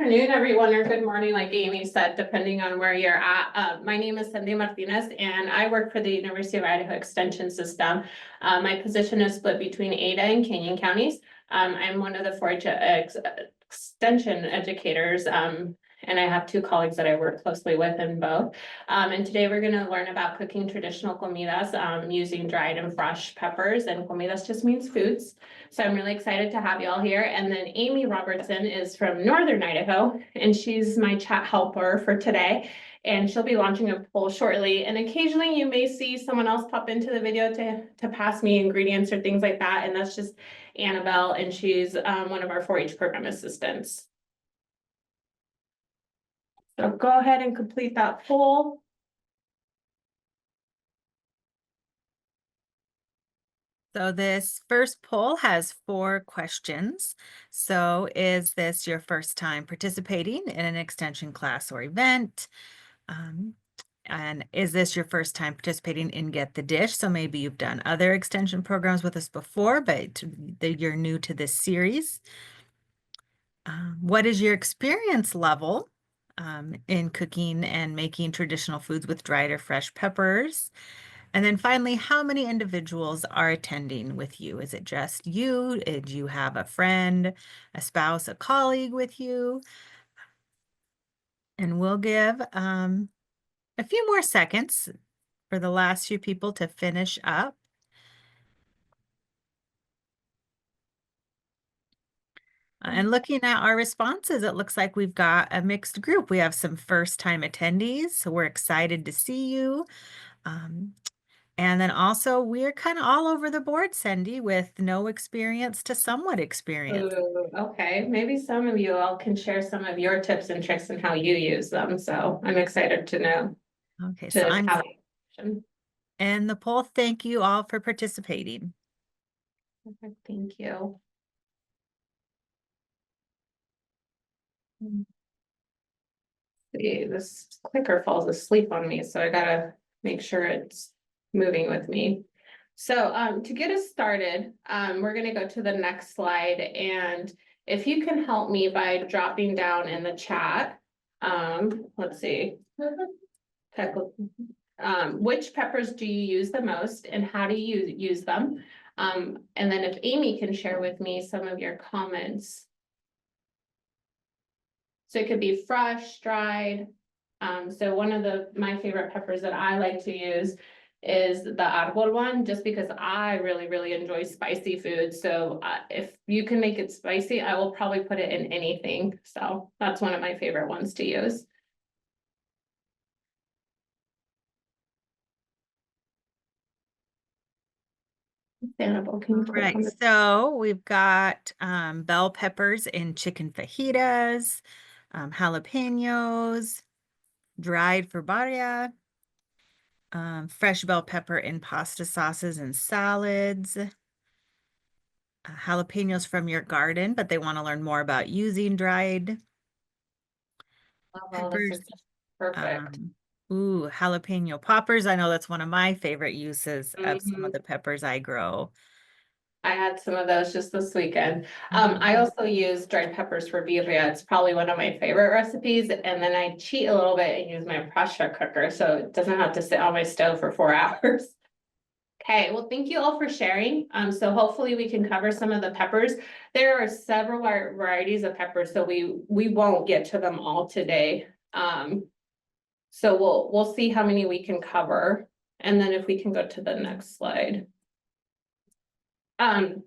afternoon, everyone, or good morning, like Amy said, depending on where you're at. My name is Cindy Martinez, and I work for the University of Idaho Extension System. My position is split between Ada and Canyon counties. I'm one of the 4-H extension educators, and I have 2 colleagues that I work closely with in both. And today we're going to learn about cooking traditional comidas using dried and fresh peppers, and comidas just means foods. So I'm really excited to have you all here. And then Amy Robertson is from Northern Idaho, and she's my chat helper for today. And she'll be launching a poll shortly. And occasionally you may see someone else pop into the video to pass me ingredients or things like that. And that's just Annabelle, and she's one of our 4-H program assistants. So go ahead and complete that poll. So this first poll has 4 questions. So is this your first time participating in an extension class or event? And is this your first time participating in Get the Dish? So maybe you've done other extension programs with us before, but you're new to this series. What is your experience level in cooking and making traditional foods with dried or fresh peppers? And then finally, how many individuals are attending with you? Is it just you? Do you have a friend, a spouse, a colleague with you? And we'll give a few more seconds for the last few people to finish up. And looking at our responses, it looks like we've got a mixed group. We have some first-time attendees, so we're excited to see you. And then also we're kind of all over the board, Cindy, with no experience to somewhat experience. Ooh, okay, maybe some of you all can share some of your tips and tricks and how you use them. So I'm excited to know. Okay, so I'm and the poll, thank you all for participating. Perfect, thank you. See, this clicker falls asleep on me, so I gotta make sure it's moving with me. So to get us started, we're gonna go to the next slide, and if you can help me by dropping down in the chat, let's see. Which peppers do you use the most and how do you use them? And then if Amy can share with me some of your comments. So it could be fresh, dried. So one of my favorite peppers that I like to use is the arbol one, just because I really enjoy spicy food. So if you can make it spicy, I will probably put it in anything. So that's one of my favorite ones to use. All right, so we've got bell peppers in chicken fajitas, jalapenos, dried for barria, fresh bell pepper in pasta sauces and salads, jalapenos from your garden, but they want to learn more about using dried peppers. Perfect. Ooh, jalapeno poppers. I know that's one of my favorite uses of some of the peppers I grow. I had some of those just this weekend. I also use dried peppers for birria. It's probably one of my favorite recipes. And then I cheat a little bit and use my pressure cooker, so it doesn't have to sit on my stove for 4 hours. Okay, well, thank you all for sharing. So hopefully we can cover some of the peppers. There are several varieties of peppers, so we won't get to them all today. So we'll see how many we can cover. And then if we can go to the next slide. So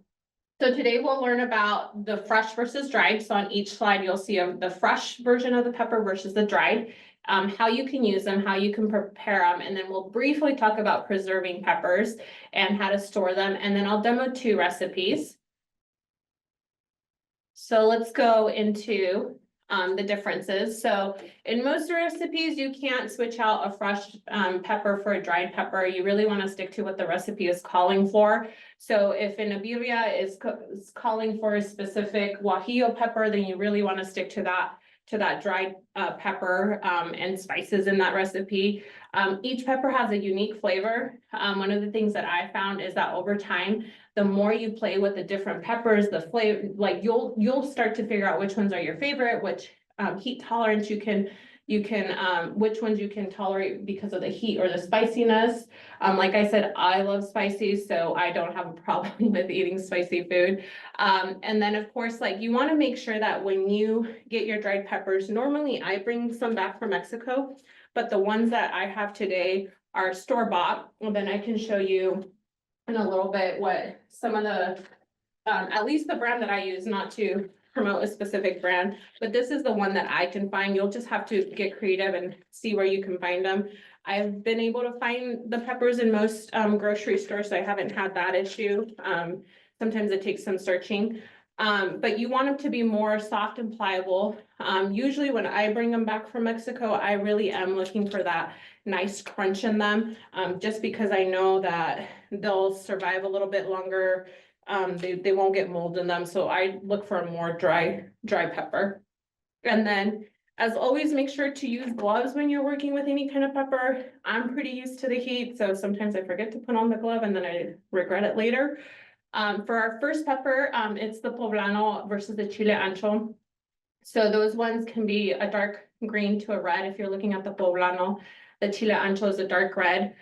today we'll learn about the fresh versus dried. So on each slide, you'll see the fresh version of the pepper versus the dried, how you can use them, how you can prepare them. And then we'll briefly talk about preserving peppers and how to store them. And then I'll demo 2 recipes. So let's go into the differences. So in most recipes, you can't switch out a fresh pepper for a dried pepper. You really want to stick to what the recipe is calling for. So if in a birria is calling for a specific guajillo pepper, then you really want to stick to that dried pepper and spices in that recipe. Each pepper has a unique flavor. One of the things that I found is that over time, the more you play with the different peppers, the flavor, like you'll start to figure out which ones are your favorite, which heat tolerance, which ones you can tolerate because of the heat or the spiciness. Like I said, I love spicy, so I don't have a problem with eating spicy food. And then of course, like you want to make sure that when you get your dried peppers, normally I bring some back from Mexico, but the ones that I have today are store-bought. And then I can show you in a little bit what some of the, at least the brand that I use, not to promote a specific brand, but this is the one that I can find. You'll just have to get creative and see where you can find them. I've been able to find the peppers in most grocery stores, so I haven't had that issue. Sometimes it takes some searching. But you want them to be more soft and pliable. Usually when I bring them back from Mexico, I really am looking for that nice crunch in them, just because I know that they'll survive a little bit longer. They won't get mold in them, so I look for a more dry pepper. And then, as always, make sure to use gloves when you're working with any kind of pepper. I'm pretty used to the heat, so sometimes I forget to put on the glove and then I regret it later. For our first pepper, it's the poblano versus the chile ancho. So those ones can be a dark green to a red if you're looking at the poblano. The chile ancho is a dark red.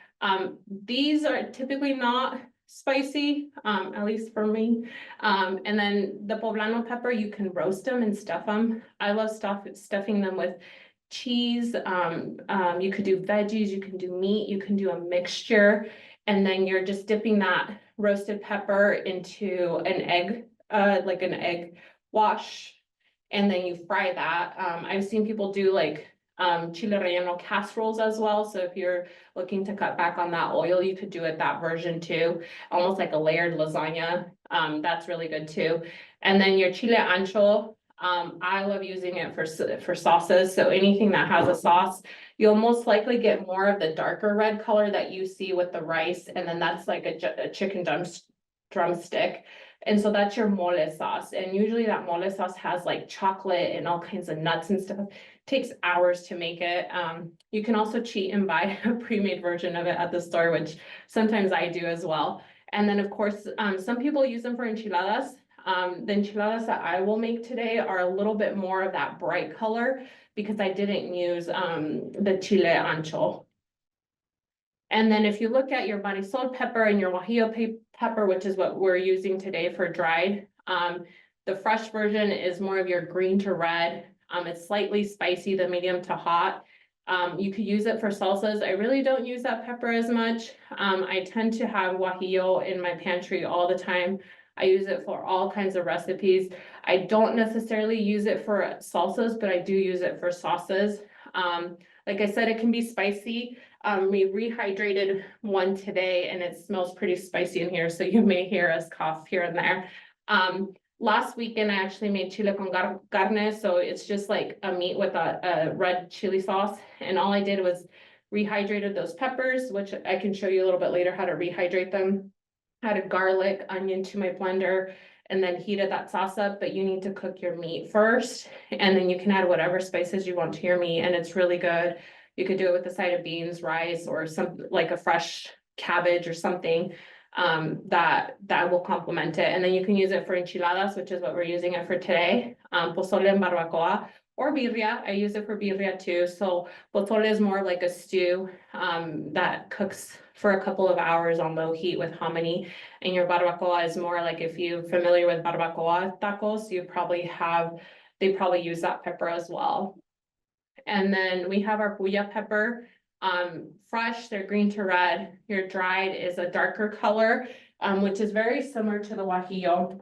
These are typically not spicy, at least for me. And then the poblano pepper, you can roast them and stuff them. I love stuffing them with cheese. You could do veggies, you can do meat, you can do a mixture. And then you're just dipping that roasted pepper into an egg, like an egg wash. And then you fry that. I've seen people do like chile relleno casseroles as well. So if you're looking to cut back on that oil, you could do it that version too. Almost like a layered lasagna. That's really good too. And then your chile ancho, I love using it for sauces. So anything that has a sauce, you'll most likely get more of the darker red color that you see with the rice. And then that's like a chicken drumstick. And so that's your mole sauce. And usually that mole sauce has like chocolate and all kinds of nuts and stuff. It takes hours to make it. You can also cheat and buy a pre-made version of it at the store, which sometimes I do as well. And then of course, some people use them for enchiladas. The enchiladas that I will make today are a little bit more of that bright color because I didn't use the chile ancho. And then if you look at your marisol pepper and your guajillo pepper, which is what we're using today for dried, the fresh version is more of your green to red. It's slightly spicy, the medium to hot. You could use it for salsas. I really don't use that pepper as much. I tend to have guajillo in my pantry all the time. I use it for all kinds of recipes. I don't necessarily use it for salsas, but I do use it for sauces. Like I said, it can be spicy. We rehydrated one today and it smells pretty spicy in here, so you may hear us cough here and there. Last weekend, I actually made chile con carne, so it's just like a meat with a red chili sauce. And all I did was rehydrated those peppers, which I can show you a little bit later how to rehydrate them. Added garlic, onion to my blender, and then heated that sauce up, but you need to cook your meat first, and then you can add whatever spices you want to your meat, and it's really good. You could do it with a side of beans, rice, or some like a fresh cabbage or something that will complement it. And then you can use it for enchiladas, which is what we're using it for today. Pozole and barbacoa or birria. I use it for birria too. So pozole is more like a stew that cooks for a couple of hours on low heat with hominy. And your barbacoa is more like, if you're familiar with barbacoa tacos, they probably use that pepper as well. And then we have our puya pepper, fresh, they're green to red. Your dried is a darker color, which is very similar to the guajillo.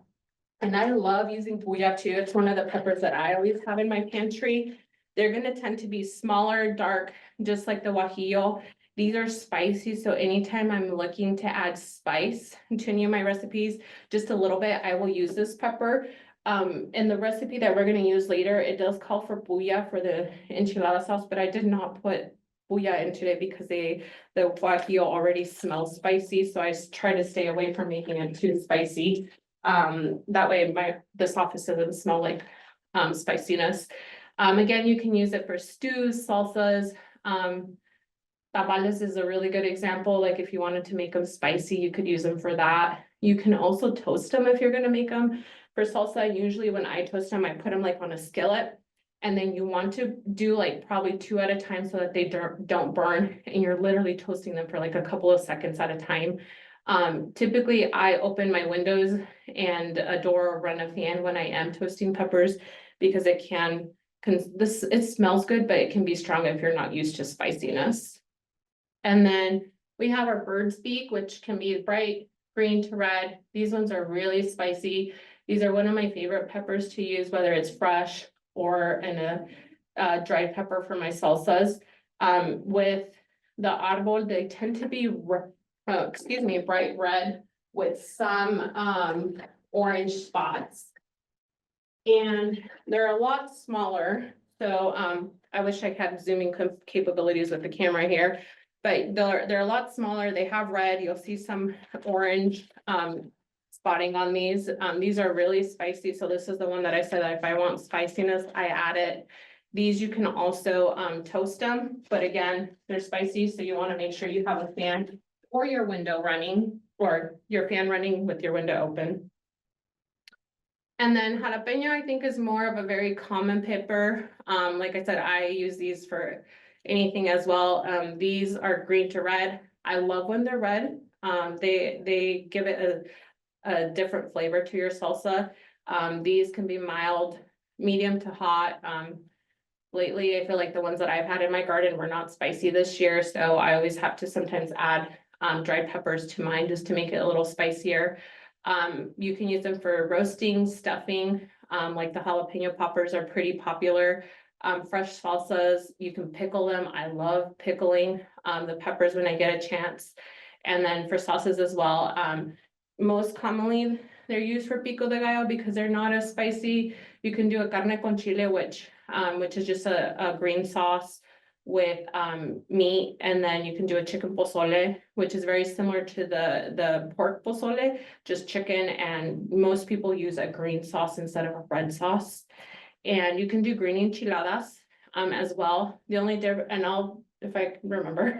And I love using puya too. It's one of the peppers that I always have in my pantry. They're gonna tend to be smaller, dark, just like the guajillo. These are spicy, so anytime I'm looking to add spice to any of my recipes, just a little bit, I will use this pepper. In the recipe that we're gonna use later, it does call for puya for the enchilada sauce, but I did not put puya in today because the guajillo already smells spicy, so I try to stay away from making it too spicy. That way this office doesn't smell like spiciness. Again, you can use it for stews, salsas. Tamales is a really good example. Like if you wanted to make them spicy, you could use them for that. You can also toast them if you're gonna make them for salsa. Usually when I toast them, I put them like on a skillet And then you want to do like probably 2 at a time so that they don't burn, and you're literally toasting them for like a couple of seconds at a time. Typically I open my windows and a door or run a fan when I am toasting peppers, because it it smells good, but it can be strong if you're not used to spiciness. And then we have our bird's beak, which can be bright green to red. These ones are really spicy. These are one of my favorite peppers to use, whether it's fresh or in a dried pepper for my salsas. With the arbol, they tend to be, bright red with some orange spots. And they're a lot smaller, so I wish I had zooming capabilities with the camera here. But they're a lot smaller, they have red, you'll see some orange spotting on these. These are really spicy, so this is the one that I said that if I want spiciness, I add it. These you can also toast them, but again, they're spicy, so you wanna make sure you have a fan or your window running, or your fan running with your window open. And then jalapeno, I think, is more of a very common pepper. Like I said, I use these for anything as well. These are green to red. I love when they're red. They give it a different flavor to your salsa. These can be mild, medium to hot. Lately, I feel like the ones that I've had in my garden were not spicy this year, so I always have to sometimes add dried peppers to mine just to make it a little spicier. You can use them for roasting, stuffing, like the jalapeno poppers are pretty popular. Fresh salsas, you can pickle them. I love pickling the peppers when I get a chance. And then for sauces as well, most commonly they're used for pico de gallo because they're not as spicy. You can do a carne con chile, which is just a green sauce with meat, and then you can do a chicken pozole, which is very similar to the pork pozole, just chicken, and most people use a green sauce instead of a red sauce. And you can do green enchiladas as well. The only difference, and if I can remember,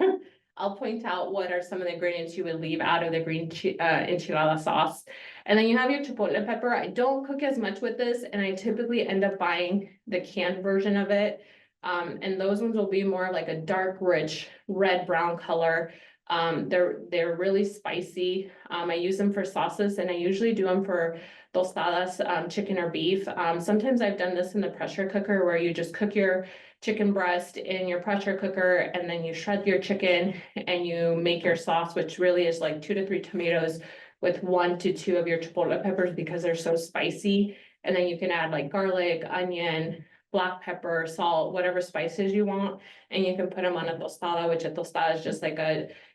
I'll point out what are some of the ingredients you would leave out of the green enchilada sauce. And then you have your chipotle pepper. I don't cook as much with this, and I typically end up buying the canned version of it. And those ones will be more like a dark, rich, red-brown color. They're really spicy. I use them for sauces, and I usually do them for tostadas, chicken or beef. Sometimes I've done this in the pressure cooker, where you just cook your chicken breast in your pressure cooker, and then you shred your chicken and you make your sauce, which really is like 2 to 3 tomatoes with 1 to 2 of your chipotle peppers because they're so spicy. And then you can add like garlic, onion, black pepper, salt, whatever spices you want, and you can put them on a tostada, which a tostada is just like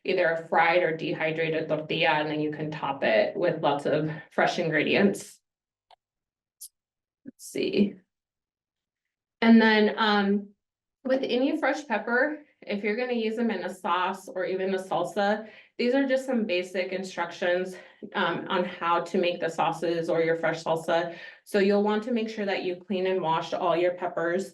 either a fried or dehydrated tortilla, and then you can top it with lots of fresh ingredients. Let's see. And then with any fresh pepper, if you're gonna use them in a sauce or even a salsa, these are just some basic instructions on how to make the sauces or your fresh salsa. So you'll want to make sure that you clean and wash all your peppers.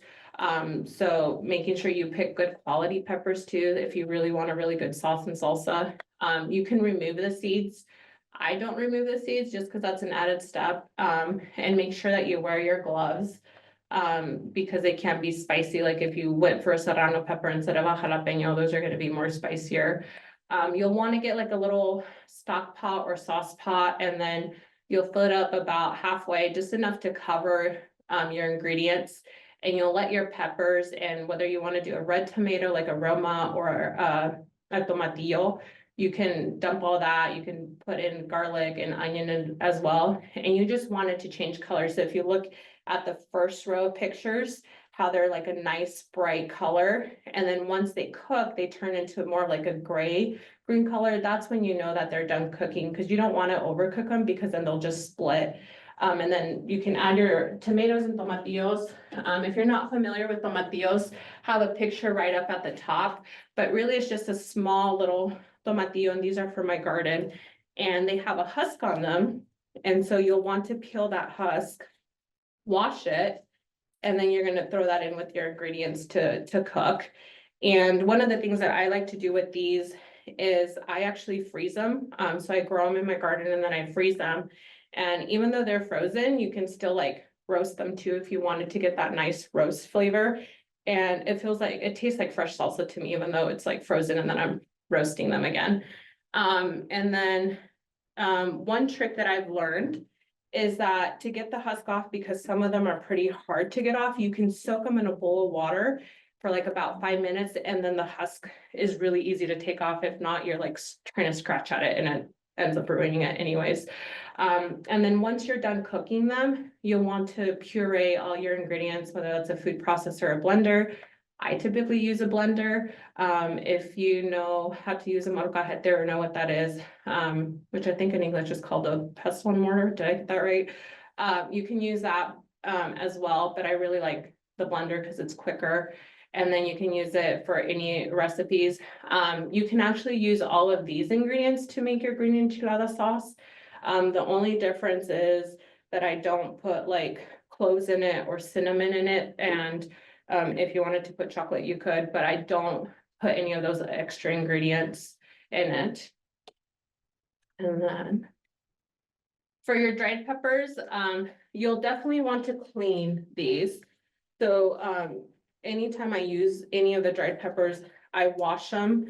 So making sure you pick good quality peppers too, if you really want a really good sauce and salsa. You can remove the seeds. I don't remove the seeds just because that's an added step. And make sure that you wear your gloves. Because they can be spicy. Like if you went for a serrano pepper instead of a jalapeno, those are gonna be more spicier. You'll wanna get like a little stock pot or sauce pot, and then you'll fill it up about halfway, just enough to cover your ingredients. And you'll let your peppers, and whether you wanna do a red tomato like a Roma or a tomatillo, you can dump all that. You can put in garlic and onion as well. And you just want it to change color. So if you look at the first row of pictures, how they're like a nice bright color. And then once they cook, they turn into more like a green color. That's when you know that they're done cooking, because you don't want to overcook them because then they'll just split. And then you can add your tomatoes and tomatillos. If you're not familiar with tomatillos, have a picture right up at the top, but really it's just a small little tomatillo, and these are for my garden, and they have a husk on them. And so you'll want to peel that husk, wash it, and then you're gonna throw that in with your ingredients to cook. And one of the things that I like to do with these is I actually freeze them. So I grow them in my garden and then I freeze them. And even though they're frozen, you can still like roast them too, if you wanted to get that nice roast flavor. And it tastes like fresh salsa to me, even though it's like frozen and then I'm roasting them again. And then one trick that I've learned is that to get the husk off, because some of them are pretty hard to get off, you can soak them in a bowl of water for like about 5 minutes, and then the husk is really easy to take off. If not, you're like trying to scratch at it and it ends up ruining it anyways. And then once you're done cooking them, you'll want to puree all your ingredients, whether that's a food processor or a blender. I typically use a blender. If you know how to use a molcajete or know what that is, which I think in English is called a pestle and mortar. Did I get that right? You can use that as well, but I really like the blender because it's quicker. And then you can use it for any recipes. You can actually use all of these ingredients to make your green enchilada sauce. The only difference is that I don't put like cloves in it or cinnamon in it. And if you wanted to put chocolate, you could, but I don't put any of those extra ingredients in it. And then for your dried peppers, you'll definitely want to clean these. So anytime I use any of the dried peppers, I wash them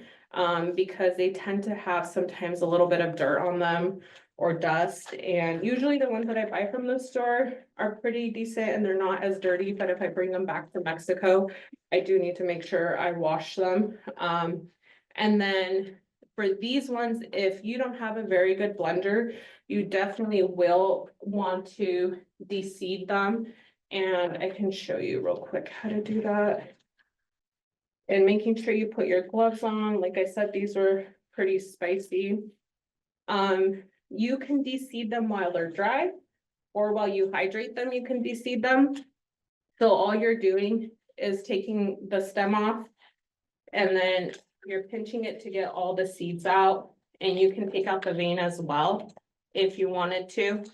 because they tend to have sometimes a little bit of dirt on them or dust. And usually the ones that I buy from the store are pretty decent and they're not as dirty, but if I bring them back from Mexico, I do need to make sure I wash them. And then for these ones, if you don't have a very good blender, you definitely will want to de-seed them. And I can show you real quick how to do that. And making sure you put your gloves on. Like I said, these are pretty spicy. You can de-seed them while they're dry, or while you hydrate them, you can de-seed them. So all you're doing is taking the stem off, and then you're pinching it to get all the seeds out, and you can take out the vein as well if you wanted to.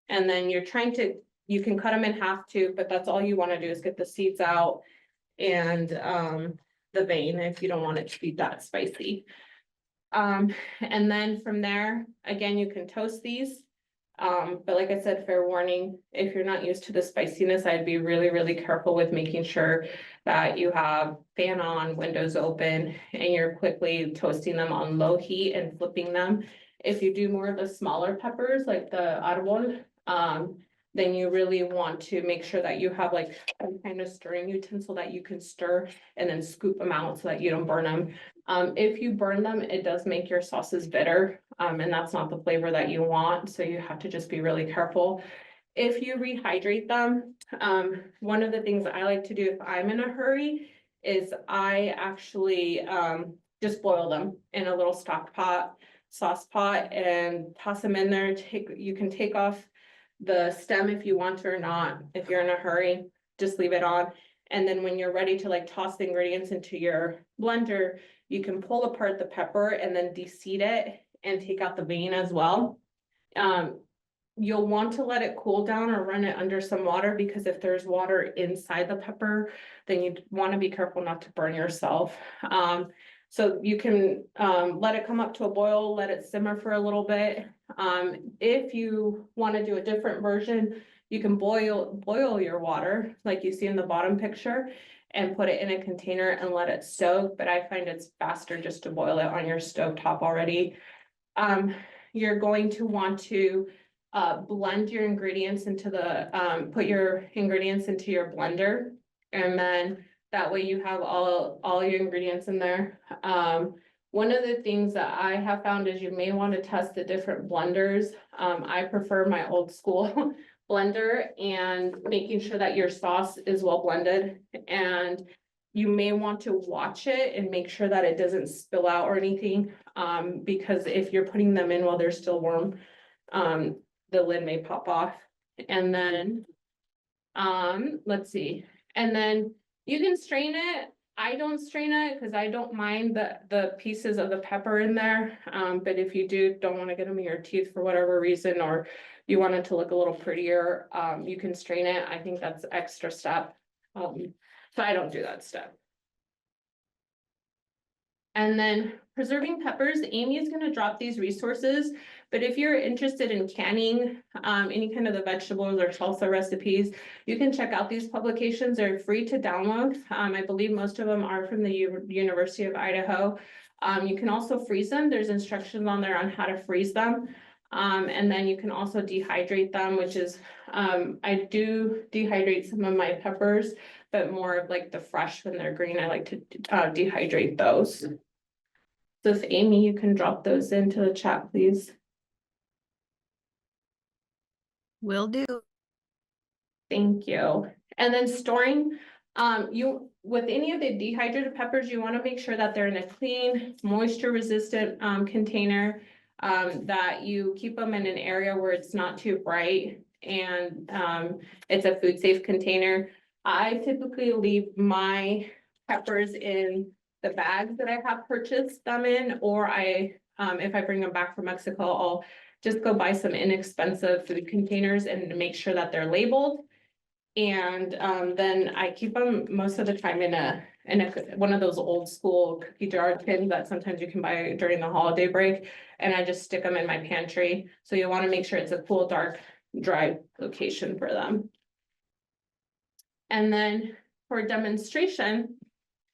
And then you can cut them in half too, but that's all you want to do is get the seeds out and the vein if you don't want it to be that spicy. And then from there, again, you can toast these. But like I said, fair warning, if you're not used to the spiciness, I'd be really, really careful with making sure that you have fan on, windows open, and you're quickly toasting them on low heat and flipping them. If you do more of the smaller peppers, like the arbol, then you really want to make sure that you have like some kind of stirring utensil that you can stir and then scoop them out so that you don't burn them. If you burn them, it does make your sauces bitter, and that's not the flavor that you want, so you have to just be really careful. If you rehydrate them, one of the things I like to do if I'm in a hurry is I actually just boil them in a little sauce pot, and toss them in there. You can take off the stem if you want to or not. If you're in a hurry, just leave it on. And then when you're ready to like toss the ingredients into your blender, you can pull apart the pepper and then de-seed it and take out the vein as well. You'll want to let it cool down or run it under some water, because if there's water inside the pepper, then you want to be careful not to burn yourself. So you can let it come up to a boil, let it simmer for a little bit. If you want to do a different version, you can boil your water like you see in the bottom picture and put it in a container and let it soak. But I find it's faster just to boil it on your stove top already. You're going to want to blend your ingredients into put your ingredients into your blender, and then that way you have all your ingredients in there. One of the things that I have found is you may want to test the different blenders. I prefer my old school blender, and making sure that your sauce is well blended, and you may want to watch it and make sure that it doesn't spill out or anything, because if you're putting them in while they're still warm, the lid may pop off. And then, let's see, and then you can strain it. I don't strain it because I don't mind the pieces of the pepper in there. But if you don't want to get them in your teeth for whatever reason, or you want it to look a little prettier, you can strain it. I think that's extra step. So I don't do that step. And then preserving peppers, Amy is going to drop these resources But if you're interested in canning, any kind of the vegetables or salsa recipes, you can check out these publications. They're free to download. I believe most of them are from the University of Idaho. You can also freeze them. There's instructions on there on how to freeze them. And then you can also dehydrate them, which is, I do dehydrate some of my peppers, but more of like the fresh when they're green. I like to dehydrate those. So if Amy, you can drop those into the chat, please. Will do. Thank you. And then storing, with any of the dehydrated peppers, you want to make sure that they're in a clean, moisture resistant container. That you keep them in an area where it's not too bright and it's a food safe container. I typically leave my peppers in the bags that I have purchased them in, or if I bring them back from Mexico, I'll just go buy some inexpensive food containers and make sure that they're labeled. And then I keep them most of the time in one of those old school cookie jar tins that sometimes you can buy during the holiday break. And I just stick them in my pantry. So you'll want to make sure it's a cool, dark, dry location for them. And then for demonstration,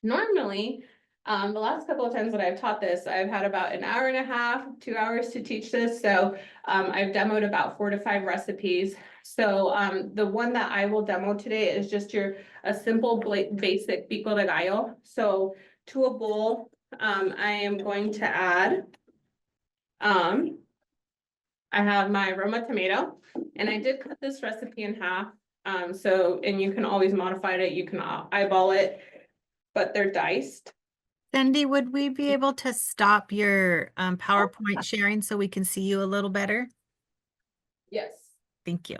normally, the last couple of times that I've taught this, I've had about an hour and a half, 2 hours to teach this. So I've demoed about 4 to 5 recipes. So the one that I will demo today is just a simple basic pico de gallo. So to a bowl, I am going to add, I have my Roma tomato, and I did cut this recipe in half. And you can always modify it. You can eyeball it, but they're diced. Cindy, would we be able to stop your PowerPoint sharing so we can see you a little better? Yes. Thank you.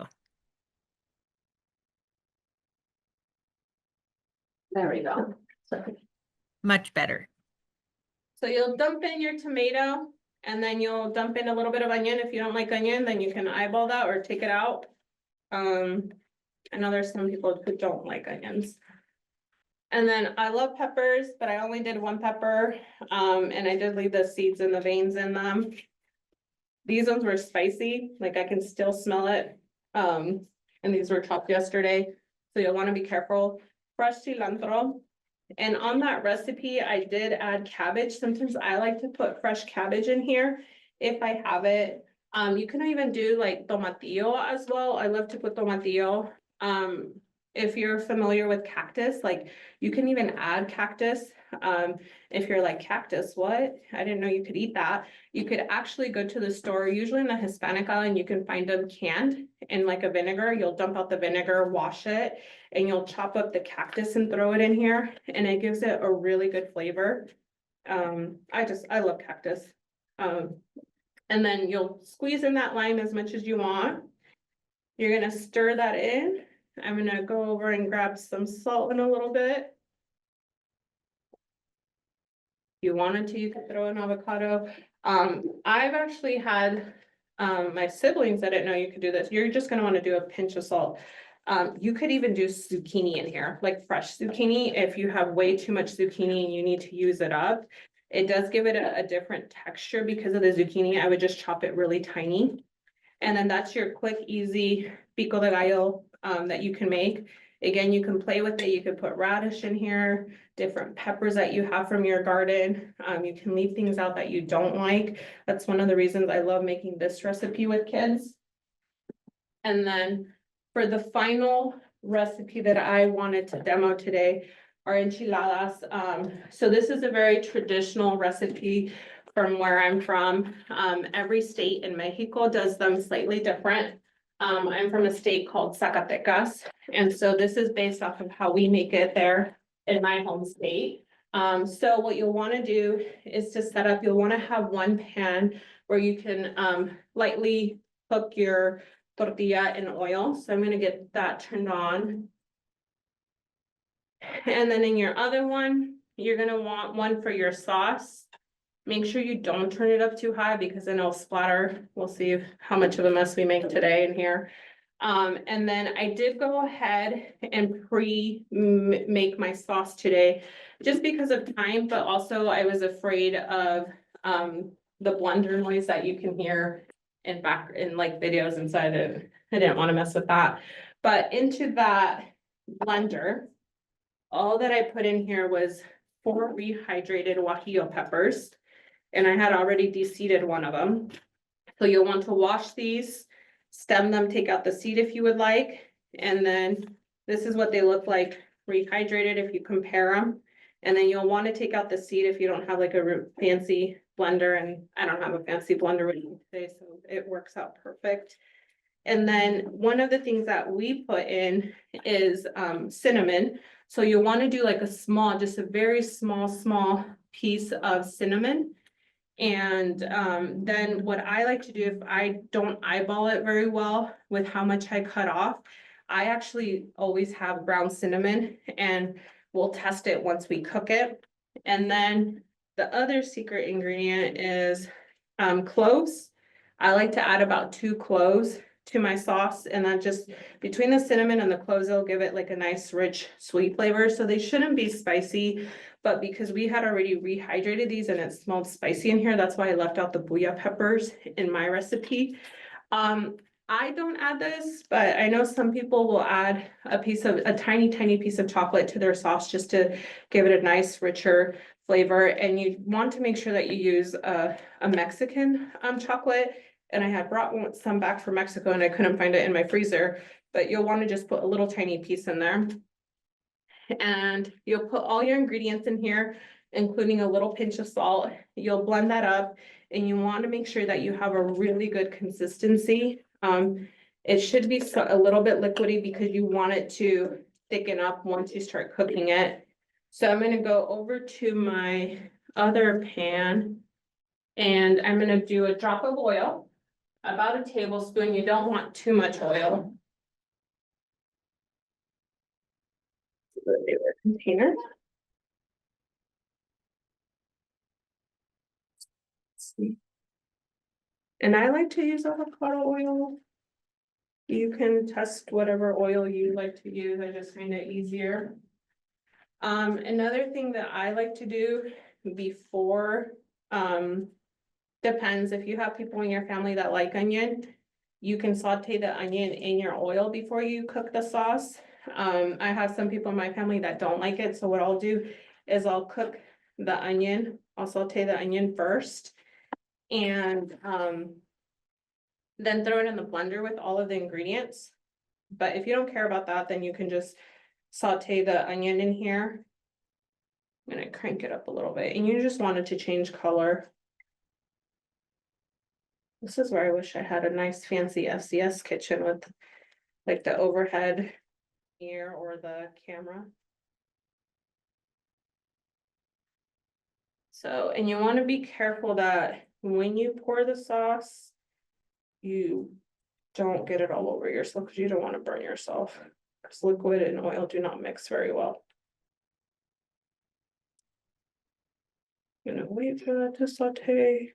There we go. Much better. So you'll dump in your tomato, and then you'll dump in a little bit of onion. If you don't like onion, then you can eyeball that or take it out. I know there's some people who don't like onions. And then I love peppers, but I only did 1 pepper. And I did leave the seeds and the veins in them. These ones were spicy, like I can still smell it. And these were chopped yesterday, so you'll want to be careful. Fresh cilantro. And on that recipe, I did add cabbage. Sometimes I like to put fresh cabbage in here if I have it. You can even do like tomatillo as well. I love to put tomatillo. If you're familiar with cactus, like you can even add cactus. If you're like, cactus, what? I didn't know you could eat that. You could actually go to the store, usually in the Hispanic island, you can find them canned in like a vinegar. You'll dump out the vinegar, wash it, and you'll chop up the cactus and throw it in here, and it gives it a really good flavor. I love cactus. And then you'll squeeze in that lime as much as you want. You're gonna stir that in. I'm gonna go over and grab some salt in a little bit. If you wanted to, you could throw an avocado. I've actually had my siblings, I didn't know you could do this. You're just gonna want to do a pinch of salt. You could even do zucchini in here, like fresh zucchini. If you have way too much zucchini and you need to use it up, it does give it a different texture because of the zucchini. I would just chop it really tiny. And then that's your quick, easy pico de gallo that you can make. Again, you can play with it. You can put radish in here, different peppers that you have from your garden. You can leave things out that you don't like. That's one of the reasons I love making this recipe with kids. And then for the final recipe that I wanted to demo today are enchiladas. So this is a very traditional recipe from where I'm from. Every state in Mexico does them slightly different. I'm from a state called Zacatecas, and so this is based off of how we make it there in my home state. So what you'll want to do is to set up, you'll want to have one pan where you can lightly cook your tortilla in oil. So I'm going to get that turned on. And then in your other one, you're going to want one for your sauce. Make sure you don't turn it up too high because then it'll splatter. We'll see how much of a mess we make today in here. And then I did go ahead and make my sauce today just because of time, but also I was afraid of the blender noise that you can hear in back in like videos inside it. I didn't want to mess with that. But into that blender, all that I put in here was 4 rehydrated guajillo peppers. And I had already de-seeded one of them. So you'll want to wash these, stem them, take out the seed if you would like. And then this is what they look like rehydrated if you compare them. And then you'll want to take out the seed if you don't have like a fancy blender, and I don't have a fancy blender with me today, so it works out perfect. And then one of the things that we put in is cinnamon. So you'll want to do like a small, just a very small piece of cinnamon. And then what I like to do, if I don't eyeball it very well with how much I cut off, I actually always have ground cinnamon, and we'll test it once we cook it. And then the other secret ingredient is cloves. I like to add about 2 cloves to my sauce, and then just between the cinnamon and the cloves, it'll give it like a nice rich sweet flavor. So they shouldn't be spicy, but because we had already rehydrated these and it smelled spicy in here, that's why I left out the booyah peppers in my recipe. I don't add this, but I know some people will add a tiny piece of chocolate to their sauce just to give it a nice, richer flavor. And you want to make sure that you use a Mexican chocolate. And I had brought some back from Mexico and I couldn't find it in my freezer, but you'll want to just put a little tiny piece in there. And you'll put all your ingredients in here, including a little pinch of salt. You'll blend that up, and you want to make sure that you have a really good consistency. It should be a little bit liquidy because you want it to thicken up once you start cooking it. So I'm going to go over to my other pan, and I'm going to do a drop of oil, about a tablespoon. You don't want too much oil. Container. And I like to use avocado oil. You can test whatever oil you like to use. I just find it easier. Another thing that I like to do before, depends if you have people in your family that like onion, you can saute the onion in your oil before you cook the sauce. I have some people in my family that don't like it, so what I'll do is I'll cook the onion, I'll saute the onion first, and then throw it in the blender with all of the ingredients. But if you don't care about that, then you can just saute the onion in here. I'm gonna crank it up a little bit, and you just want it to change color. This is where I wish I had a nice fancy FCS kitchen with like the overhead mirror or the camera. So, and you want to be careful that when you pour the sauce, you don't get it all over yourself because you don't want to burn yourself. Because liquid and oil do not mix very well. I'm gonna wait for that to saute.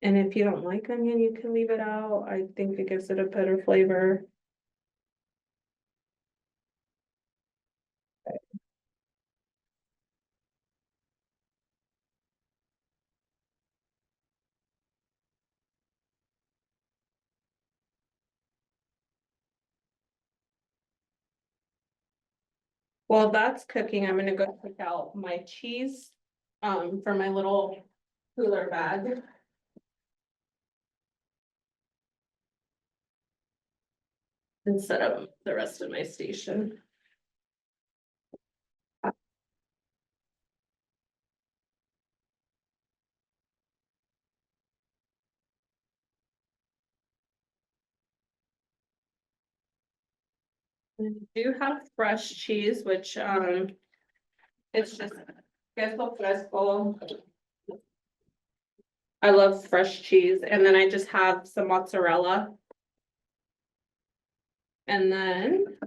And if you don't like onion, you can leave it out. I think it gives it a better flavor. While that's cooking, I'm gonna go pick out my cheese for my little cooler bag. And set up the rest of my station. I do have fresh cheese, which it's just queso fresco. I love fresh cheese, and then I just have some mozzarella. And then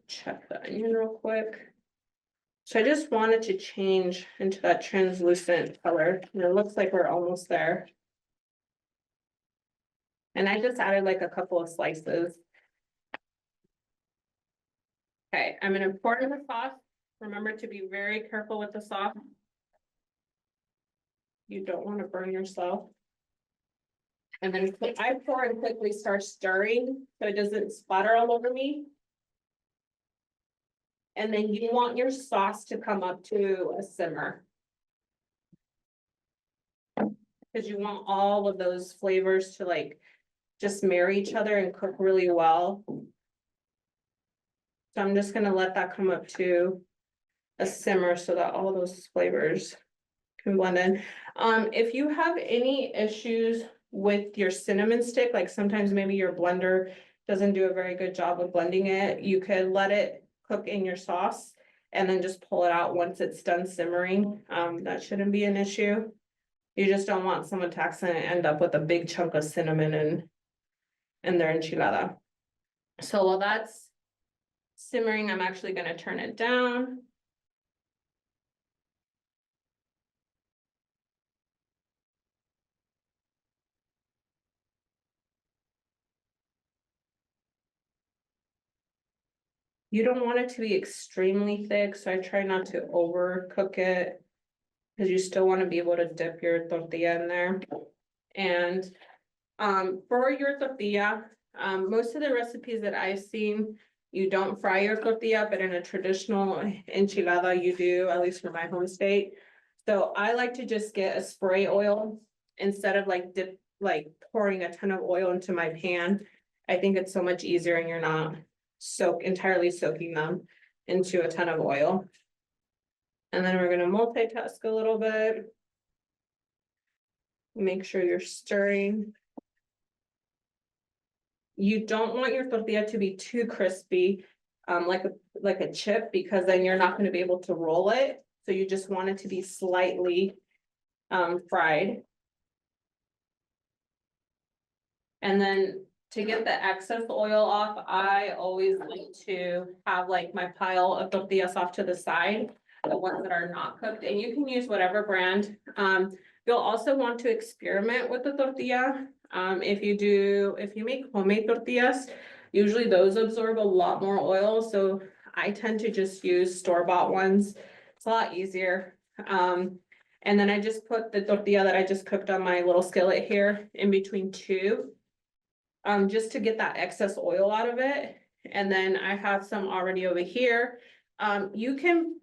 check the onion real quick. So I just wanted to change into that translucent color, and it looks like we're almost there. And I just added like a couple of slices. Okay, I'm gonna pour in the sauce Remember to be very careful with the sauce. You don't want to burn yourself. And then I pour and quickly start stirring so it doesn't splatter all over me. And then you want your sauce to come up to a simmer. Because you want all of those flavors to like just marry each other and cook really well. So I'm just gonna let that come up to a simmer so that all those flavors can blend in. If you have any issues with your cinnamon stick, like sometimes maybe your blender doesn't do a very good job of blending it, you could let it cook in your sauce and then just pull it out once it's done simmering. That shouldn't be an issue. You just don't want someone to accidentally end up with a big chunk of cinnamon in their enchilada. So while that's simmering, I'm actually gonna turn it down. You don't want it to be extremely thick, so I try not to overcook it. Cause you still wanna be able to dip your tortilla in there. And for your tortilla, most of the recipes that I've seen, you don't fry your tortilla, but in a traditional enchilada, you do, at least for my home state. So I like to just get a spray oil instead of like pouring a ton of oil into my pan. I think it's so much easier and you're not entirely soaking them into a ton of oil. And then we're gonna multitask a little bit. Make sure you're stirring. You don't want your tortilla to be too crispy, like a chip, because then you're not gonna be able to roll it. So you just want it to be slightly fried. And then to get the excess oil off, I always like to have like my pile of tortillas off to the side, the ones that are not cooked, and you can use whatever brand. You'll also want to experiment with the tortilla. If you make homemade tortillas, usually those absorb a lot more oil, so I tend to just use store-bought ones. It's a lot easier. And then I just put the tortilla that I just cooked on my little skillet here in between two. Just to get that excess oil out of it. And then I have some already over here. You can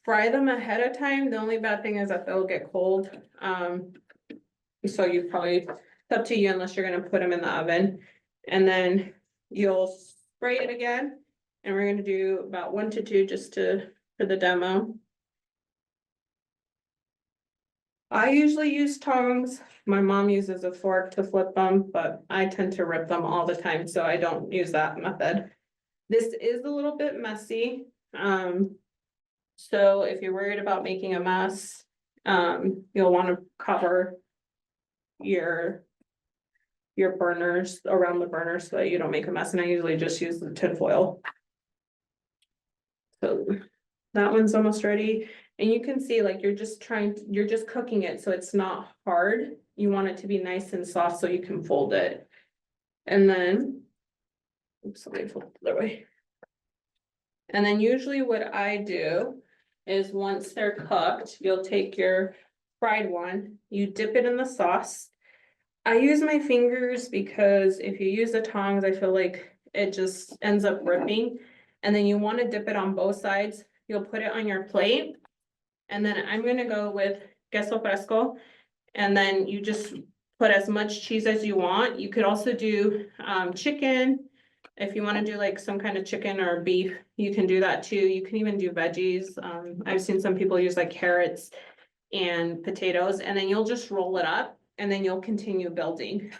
fry them ahead of time. The only bad thing is that they'll get cold. So it's up to you unless you're gonna put them in the oven. And then you'll spray it again. And we're gonna do about 1 to 2 just for the demo. I usually use tongs. My mom uses a fork to flip them, but I tend to rip them all the time, so I don't use that method. This is a little bit messy. So if you're worried about making a mess, you'll want to cover your burners around the burner so that you don't make a mess. And I usually just use the tin foil. So that one's almost ready. And you can see like you're just cooking it so it's not hard. You want it to be nice and soft so you can fold it. And then, oops, let me fold it the other way. And then usually what I do is once they're cooked, you'll take your fried one, you dip it in the sauce. I use my fingers because if you use the tongs, I feel like it just ends up ripping. And then you want to dip it on both sides. You'll put it on your plate. And then I'm gonna go with queso fresco. And then you just put as much cheese as you want. You could also do chicken. If you wanna do like some kind of chicken or beef, you can do that too. You can even do veggies. I've seen some people use like carrots and potatoes, and then you'll just roll it up and then you'll continue building.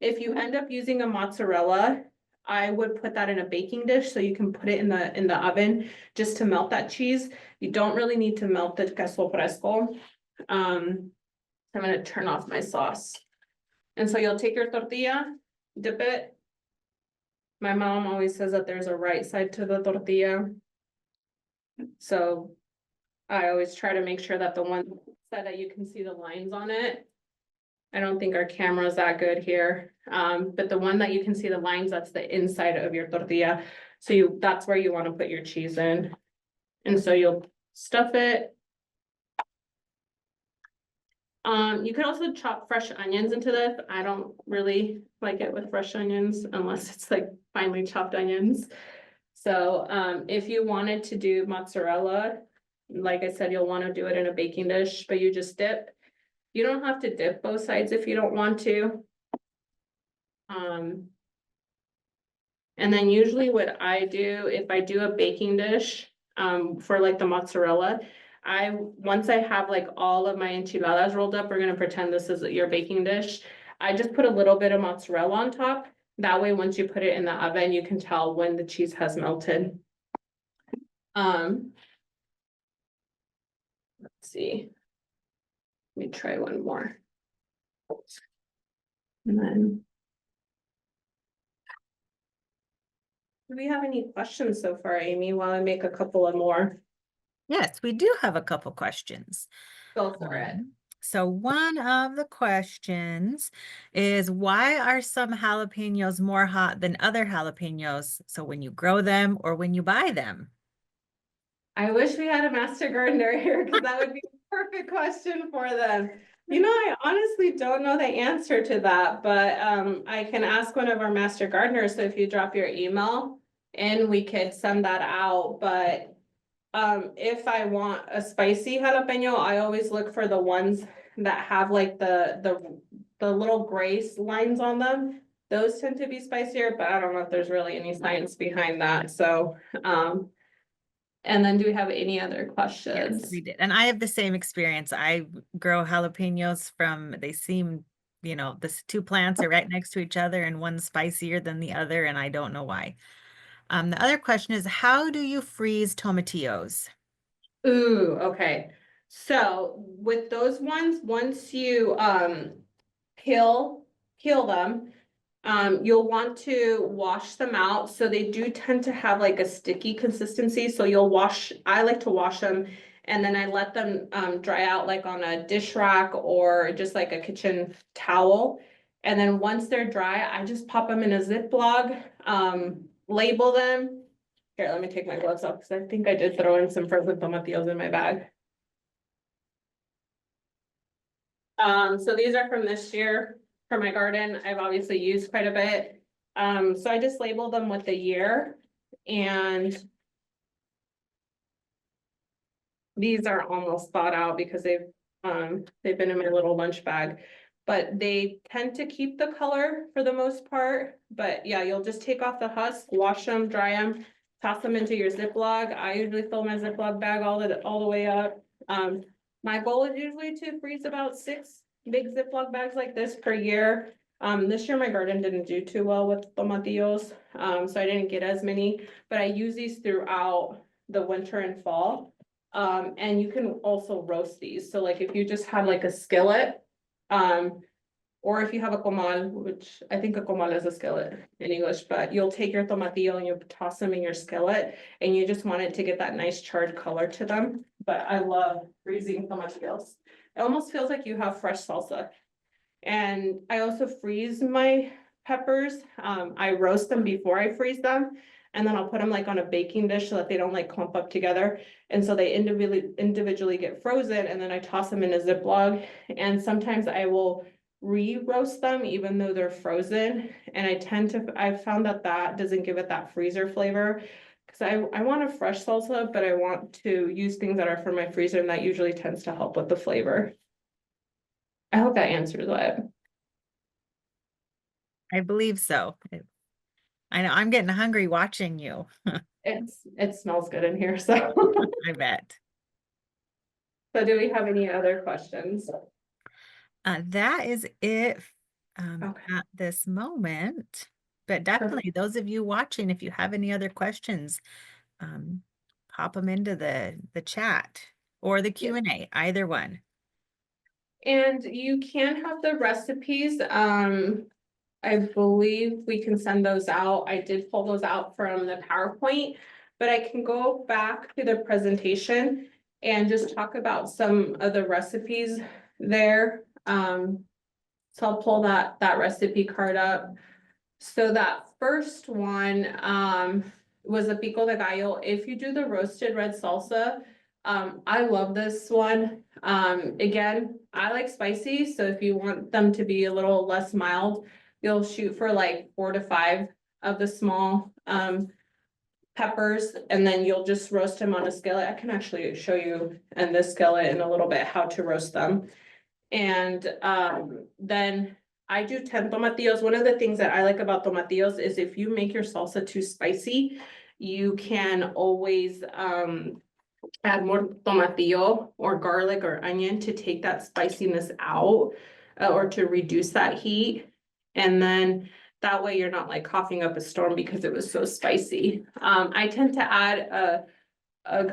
If you end up using a mozzarella, I would put that in a baking dish so you can put it in the oven just to melt that cheese. You don't really need to melt the queso fresco. I'm gonna turn off my sauce. And so you'll take your tortilla, dip it. My mom always says that there's a right side to the tortilla. So I always try to make sure that the one side that you can see the lines on it. I don't think our camera is that good here, but the one that you can see the lines, that's the inside of your tortilla. So that's where you want to put your cheese in. And so you'll stuff it. You can also chop fresh onions into this. I don't really like it with fresh onions unless it's like finely chopped onions. So, if you wanted to do mozzarella, like I said, you'll want to do it in a baking dish, but you just dip. You don't have to dip both sides if you don't want to. And then usually what I do, if I do a baking dish, for like the mozzarella, once I have like all of my enchiladas rolled up, we're gonna pretend this is your baking dish. I just put a little bit of mozzarella on top. That way, once you put it in the oven, you can tell when the cheese has melted. Let's see. Let me try one more. And then. Do we have any questions so far, Amy, while I make a couple of more? Yes, we do have a couple questions. Go for it. So one of the questions is, why are some jalapenos more hot than other jalapenos? So when you grow them or when you buy them? I wish we had a master gardener here because that would be a perfect question for them. You know, I honestly don't know the answer to that, but I can ask one of our master gardeners. So if you drop your email and we could send that out. But if I want a spicy jalapeno, I always look for the ones that have like the little gray lines on them. Those tend to be spicier, but I don't know if there's really any science behind that. So and then do we have any other Yes, questions? we did. And I have the same experience. I grow jalapenos they seem, the two plants are right next to each other and one's spicier than the other, and I don't know why. The other question is, how do you freeze tomatillos? Ooh, okay. So with those ones, once you peel them, you'll want to wash them out. So they do tend to have like a sticky consistency. So I like to wash them and then I let them dry out like on a dish rack or just like a kitchen towel. And then once they're dry, I just pop them in a Ziploc, label them. Here, let me take my gloves off because I think I did throw in some frozen tomatillos in my bag. So these are from this year for my garden. I've obviously used quite a bit. So I just labeled them with the year and these are almost thawed out because they've been in my little lunch bag. But they tend to keep the color for the most part. But yeah, you'll just take off the husk, wash them, dry them, toss them into your Ziploc. I usually fill my Ziploc bag all the way up. My goal is usually to freeze about 6 big Ziploc bags like this per year. This year my garden didn't do too well with tomatillos, so I didn't get as many, but I use these throughout the winter and fall. And you can also roast these. So like if you just have like a skillet, or if you have a comal, which I think a comal is a skillet in English, but you'll take your tomatillo and you toss them in your skillet and you just want it to get that nice charred color to them. But I love freezing tomatillos. It almost feels like you have fresh salsa. And I also freeze my peppers. I roast them before I freeze them. And then I'll put them like on a baking dish so that they don't like clump up together. And so they individually get frozen and then I toss them in a Ziploc. And sometimes I will re-roast them even though they're frozen. And I've found that doesn't give it that freezer flavor. Cause I want a fresh salsa, but I want to use things that are from my freezer and that usually tends to help with the flavor. I hope that answers that. I believe so. I know I'm getting hungry watching you. It smells good in here, so. I bet. So do we have any other questions? That is it Okay. at this moment. But definitely, those of you watching, if you have any other questions, pop them into the chat or the Q&A, either one. And you can have the recipes. I believe we can send those out. I did pull those out from the PowerPoint, but I can go back to the presentation and just talk about some of the recipes there. So I'll pull that recipe card up. So that first one, was the pico de gallo. If you do the roasted red salsa, I love this one. Again, I like spicy, so if you want them to be a little less mild, you'll shoot for like 4 to 5 of the small peppers, and then you'll just roast them on a skillet. I can actually show you in this skillet in a little bit how to roast them. And then I do 10 tomatillos. One of the things that I like about tomatillos is if you make your salsa too spicy, you can always add more tomatillo or garlic or onion to take that spiciness out, or to reduce that heat. And then that way you're not like coughing up a storm because it was so spicy. I tend to add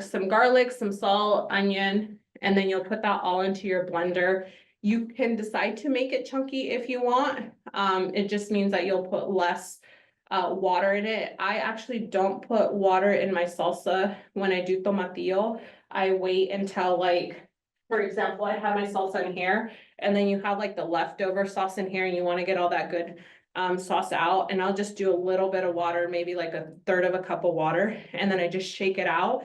some garlic, some salt, onion, and then you'll put that all into your blender. You can decide to make it chunky if you want. It just means that you'll put less water in it. I actually don't put water in my salsa when I do tomatillo. I wait until, like, for example, I have my salsa in here, and then you have like the leftover sauce in here and you want to get all that good sauce out, and I'll just do a little bit of water, maybe like a third of a cup of water, and then I just shake it out,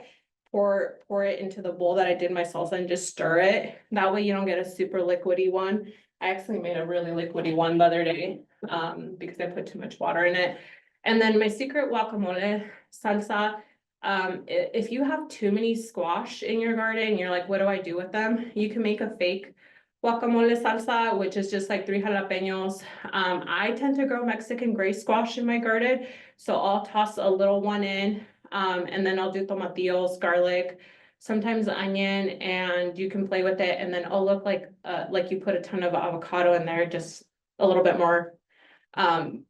pour it into the bowl that I did my salsa and just stir it. That way you don't get a super liquidy one. I actually made a really liquidy one the other day because I put too much water in it. And then my secret guacamole salsa, if you have too many squash in your garden, you're like, what do I do with them? You can make a fake guacamole salsa, which is just like 3 jalapenos. I tend to grow Mexican gray squash in my garden, so I'll toss a little one in, and then I'll do tomatillos, garlic, sometimes onion, and you can play with it, and then it'll look like you put a ton of avocado in there, just a little bit more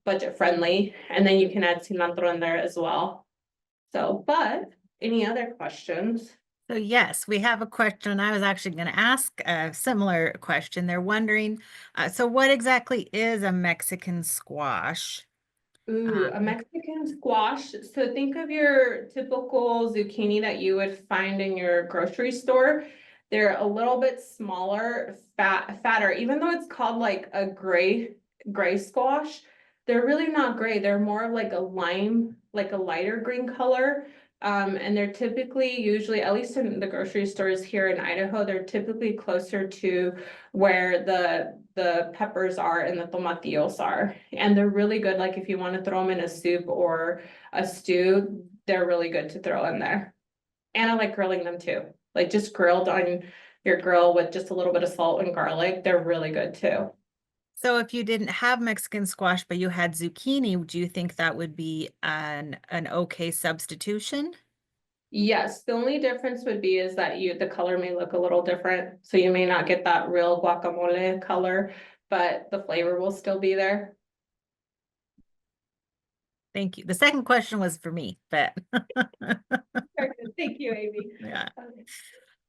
budget friendly, and then you can add cilantro in there as well. So, but any other questions? So yes, we have a question. I was actually going to ask a similar question. They're wondering, so what exactly is a Mexican squash? Ooh, a Mexican squash. So think of your typical zucchini that you would find in your grocery store. They're a little bit smaller, fatter, even though it's called like a gray squash. They're really not gray. They're more of like a lime, like a lighter green color. And they're typically usually, at least in the grocery stores here in Idaho, they're typically closer to where the peppers are and the tomatillos are. And they're really good, like if you want to throw them in a soup or a stew, they're really good to throw in there. And I like grilling them too, like just grilled on your grill with just a little bit of salt and garlic. They're really good too. So if you didn't have Mexican squash, but you had zucchini, do you think that would be an okay substitution? Yes, the only difference would be is that the color may look a little different, so you may not get that real guacamole color, but the flavor will still be there. Thank you. The second question was for me, but Thank you, Amy. yeah.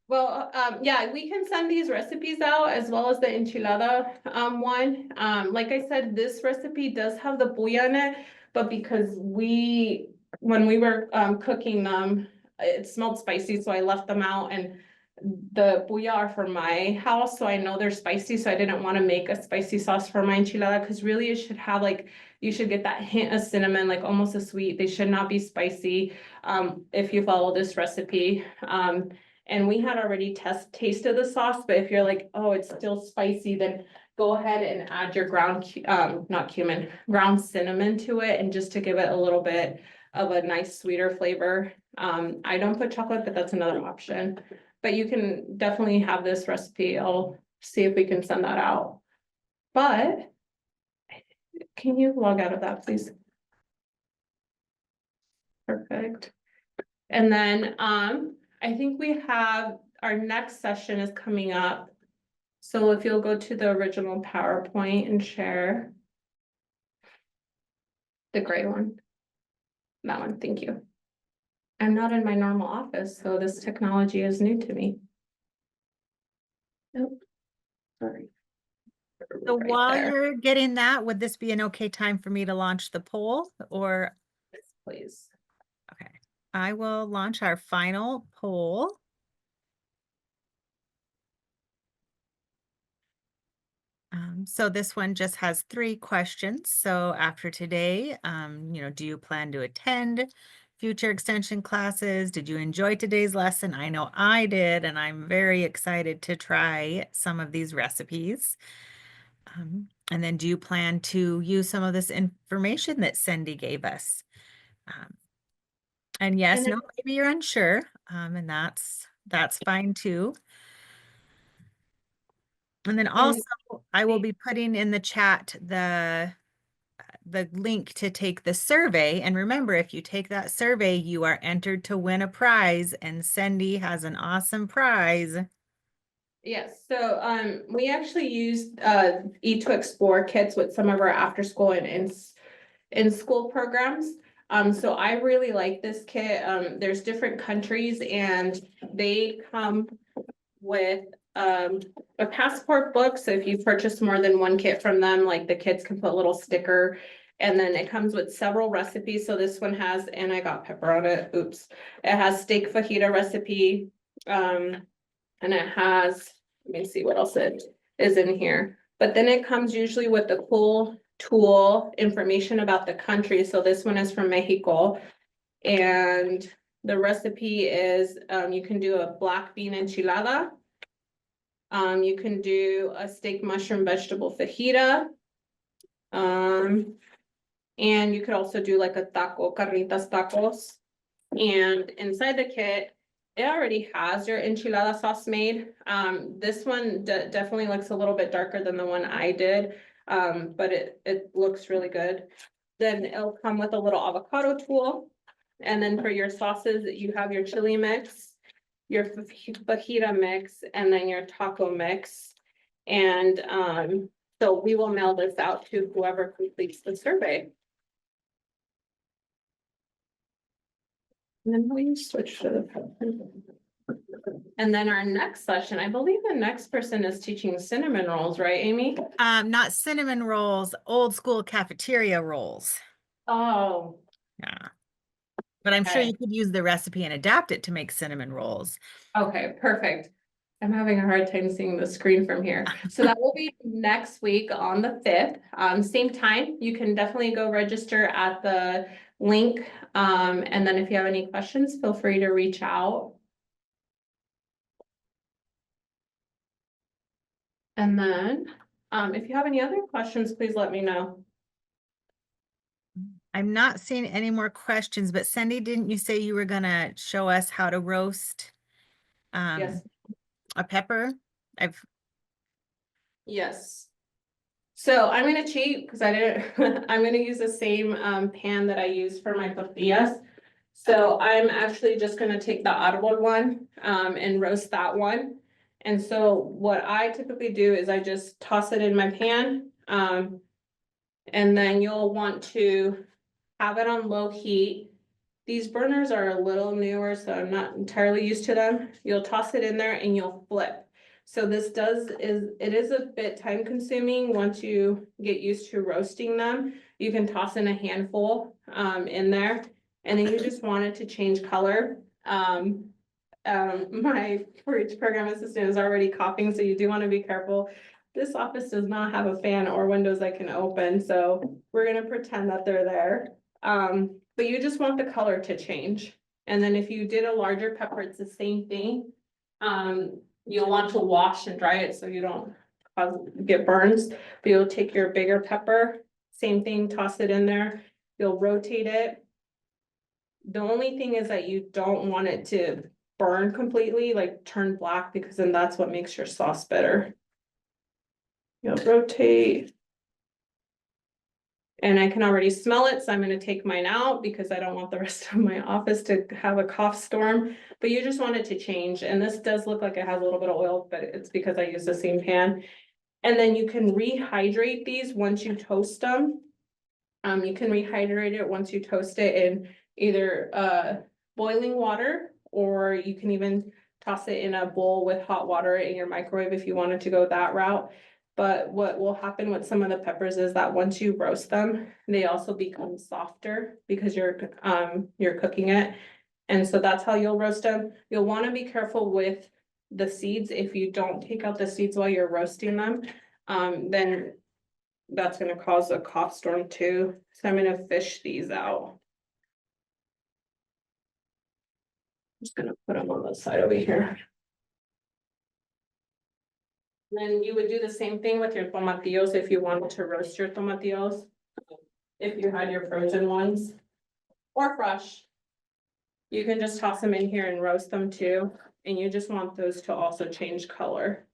Well, yeah, we can send these recipes out as well as the enchilada one. Like I said, this recipe does have the puya in it, but because when we were cooking them, it smelled spicy, so I left them out, and the puya are for my house, so I know they're spicy, so I didn't want to make a spicy sauce for my enchilada, because really it should have like, you should get that hint of cinnamon, like almost a sweet. They should not be spicy if you follow this recipe. And we had already tasted the sauce, but if you're like, oh, it's still spicy, then go ahead and add your not cumin, ground cinnamon to it, and just to give it a little bit of a nice sweeter flavor. I don't put chocolate, but that's another option. But you can definitely have this recipe. I'll see if we can send that out. But can you log out of that, please? Perfect. And then I think we have our next session is coming up. So if you'll go to the original PowerPoint and share the gray one. That one, thank you. I'm not in my normal office, so this technology is new to me. Nope. Sorry. So Right while there, you're getting that, would this be an okay time for me to launch the poll or? please. Okay, I will launch our final poll. So this one just has 3 questions. So after today, do you plan to attend future extension classes? Did you enjoy today's lesson? I know I did, and I'm very excited to try some of these recipes. And then do you plan to use some of this information that Cindy gave us? And yes, And no, then- maybe you're unsure, and that's fine too. And then and also, I will be putting in the chat the link to take the survey. And remember, if you take that survey, you are entered to win a prize, and Cindy has an awesome prize. yes, so we actually used Eat to Explore kits with some of our after school and in school programs. So I really like this kit. There's different countries and they come with a passport book. So if you purchase more than one kit from them, like the kids can put a little sticker. And then it comes with several recipes. So this one has, and I got pepper on it. Oops. It has steak fajita recipe. And it has, let me see what else it is in here. But then it comes usually with the cool tool information about the country. So this one is from Mexico. And the recipe is, you can do a black bean enchilada. You can do a steak mushroom vegetable fajita. And you could also do like a taco, carnitas tacos. And inside the kit, it already has your enchilada sauce made. This one definitely looks a little bit darker than the one I did. But it looks really good. Then it'll come with a little avocado tool. And then for your sauces, you have your chili mix, your fajita mix, and then your taco mix. And so we will mail this out to whoever completes the survey. And then we switch to the. And then our next session, I believe the next person is teaching cinnamon rolls, right, Amy? Not cinnamon rolls, old school cafeteria rolls. Oh, Yeah. But I'm sure okay. you could use the recipe and adapt it to make cinnamon rolls. Okay, perfect. I'm having a hard time seeing the screen from here. So that will be next week on the 5th. Same time, you can definitely go register at the link. And then if you have any questions, feel free to reach out. And then, if you have any other questions, please let me know. I'm not seeing any more questions, but Cindy, didn't you say you were gonna show us how to roast Yes, a pepper? yes. So I'm gonna cheat because I didn't, I'm gonna use the same pan that I use for my tortillas. So I'm actually just gonna take the audible one and roast that one. And so what I typically do is I just toss it in my pan. And then you'll want to have it on low heat. These burners are a little newer, so I'm not entirely used to them. You'll toss it in there and you'll flip. So this it is a bit time consuming once you get used to roasting them. You can toss in a handful in there and then you just want it to change color. My each program assistant is already coughing, so you do want to be careful. This office does not have a fan or windows I can open, so we're gonna pretend that they're there. But you just want the color to change. And then if you did a larger pepper, it's the same thing. You'll want to wash and dry it so you don't get burns. But you'll take your bigger pepper, same thing, toss it in there. You'll rotate it. The only thing is that you don't want it to burn completely, like turn black, because then that's what makes your sauce better. You'll rotate. And I can already smell it, so I'm gonna take mine out because I don't want the rest of my office to have a cough storm. But you just want it to change, and this does look like it has a little bit of oil, but it's because I use the same pan. And then you can rehydrate these once you toast them. You can rehydrate it once you toast it in either boiling water, or you can even toss it in a bowl with hot water in your microwave if you wanted to go that route. But what will happen with some of the peppers is that once you roast them, they also become softer because you're cooking it. And so that's how you'll roast them. You'll want to be careful with the seeds. If you don't take out the seeds while you're roasting them, then that's gonna cause a cough storm too. So I'm gonna fish these out. Just gonna put them on the side over here. Then you would do the same thing with your tomatillos if you wanted to roast your tomatillos. If you had your frozen ones or fresh. You can just toss them in here and roast them too, and you just want those to also change color.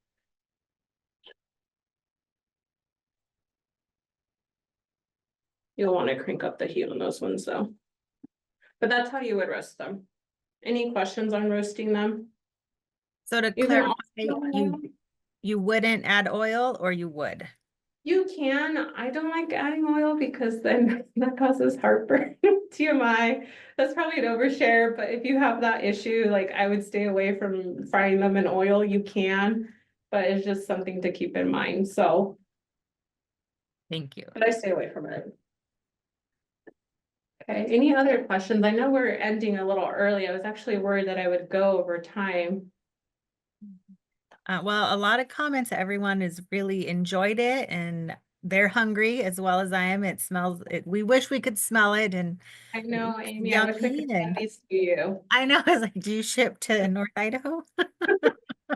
You'll want to crank up the heat on those ones though. But that's how you would roast them. Any questions on roasting them? So to You can clarify, also, you wouldn't add oil or you would? you can, I don't like adding oil because then that causes heartburn, TMI. That's probably an overshare, but if you have that issue, like I would stay away from frying them in oil, you can. But it's just something to keep in mind, so, Thank you. but I stay away from it. Okay, any other questions? I know we're ending a little early. I was actually worried that I would go over time. Well, a lot of comments. Everyone has really enjoyed it and they're hungry as well as I am. It smells it. We wish we could smell it and I it know, looks Amy, I wish I yummy. could send And these to you. I know, I was like, do you ship to North Idaho?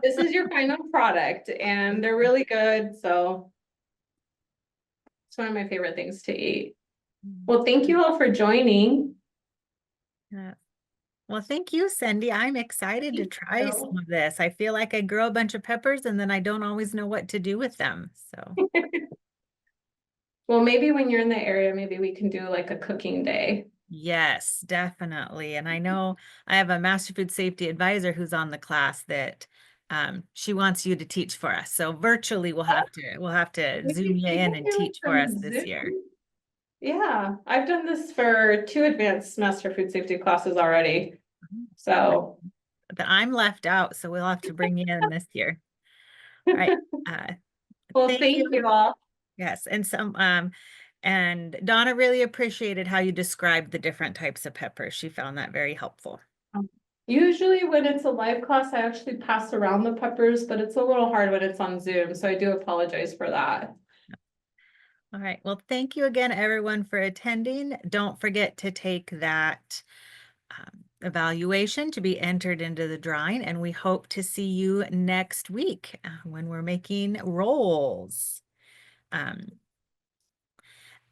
This is your final product and they're really good, so. It's one of my favorite things to eat. Well, thank you all for joining. Yeah. Well, thank you, Cindy. I'm excited to Thank try some you. of this. I feel like I grow a bunch of peppers and then I don't always know what to do with them. So Well, maybe when you're in the area, maybe we can do like a cooking day. yes, definitely. And I know I have a master food safety advisor who's on the class that she wants you to teach for us. So virtually we'll have to Zoom you We in can and do teach for us some this Zoom. year. Yeah, I've done this for 2 advanced master food safety classes already. So, But I'm left out, so we'll have to bring you in this year. All right. Uh, well, thank you. thank you all. Yes, and Donna really appreciated how you described the different types of peppers. She found that very helpful. Usually when it's a live class, I actually pass around the peppers, but it's a little hard when it's on Zoom, so I do apologize for that. All right. Well, thank you again, everyone, for attending. Don't forget to take that evaluation to be entered into the drawing, and we hope to see you next week when we're making rolls.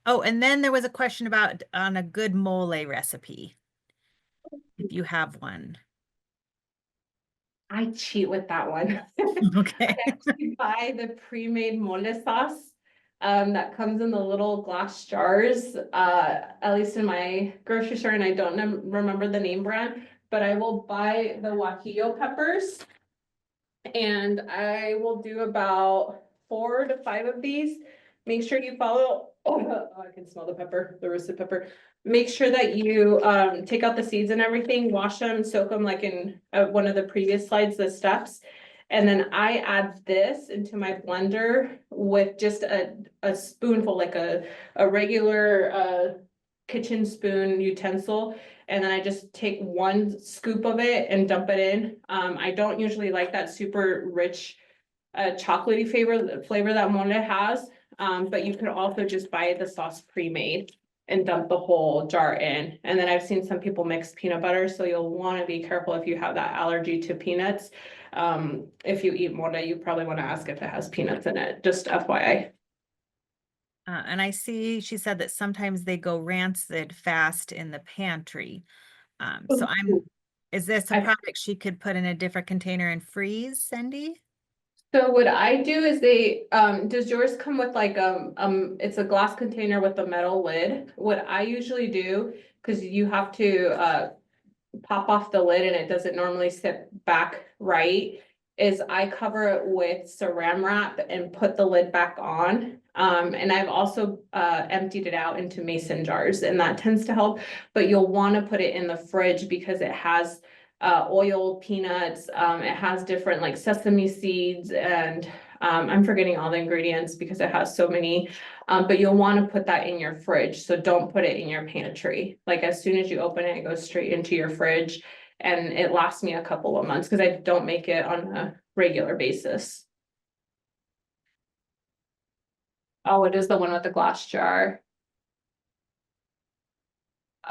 Oh, and then there was a question about on a good mole recipe, if you have one. I cheat with that one. I Okay. actually buy the pre-made mole sauce that comes in the little glass jars, at least in my grocery store, and I don't remember the name brand, but I will buy the guajillo peppers. And I will do about 4 to 5 of these. Make sure you follow, oh, I can smell the pepper, the roasted pepper. Make sure that you take out the seeds and everything, wash them, soak them like in one of the previous slides, the steps. And then I add this into my blender with just a spoonful, like a regular kitchen spoon utensil. And then I just take 1 scoop of it and dump it in. I don't usually like that super rich chocolatey flavor that mole has. But you could also just buy the sauce pre-made and dump the whole jar in. And then I've seen some people mix peanut butter, so you'll want to be careful if you have that allergy to peanuts. If you eat mole, you probably want to ask if it has peanuts in it, just FYI. And I see she said that sometimes they go rancid fast in the pantry. So is this a I product she could put in a different container and freeze, Cindy? So what I do is does yours come with like, it's a glass container with a metal lid? What I usually do, cause you have to, pop off the lid and it doesn't normally sit back right, is I cover it with saran wrap and put the lid back on. And I've also, emptied it out into mason jars and that tends to help, but you'll wanna put it in the fridge because it has oil, peanuts, it has different like sesame seeds and I'm forgetting all the ingredients because it has so many. But you'll want to put that in your fridge, so don't put it in your pantry. Like as soon as you open it, it goes straight into your fridge. And it lasts me a couple of months because I don't make it on a regular basis. Oh, it is the one with the glass jar.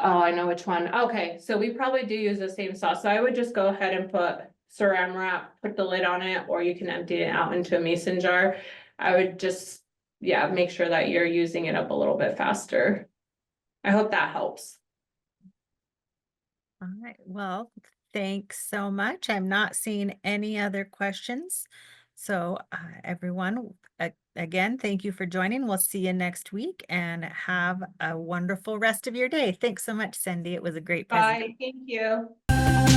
Oh, I know which one. Okay, so we probably do use the same sauce. So I would just go ahead and put saran wrap, put the lid on it, or you can empty it out into a mason jar. I would just, yeah, make sure that you're using it up a little bit faster. I hope that helps. All right, well, thanks so much. I'm not seeing any other questions. So everyone, again, thank you for joining. We'll see you next week and have a wonderful rest of your day. Thanks so much, Cindy. It was a great presentation. Bye, thank you.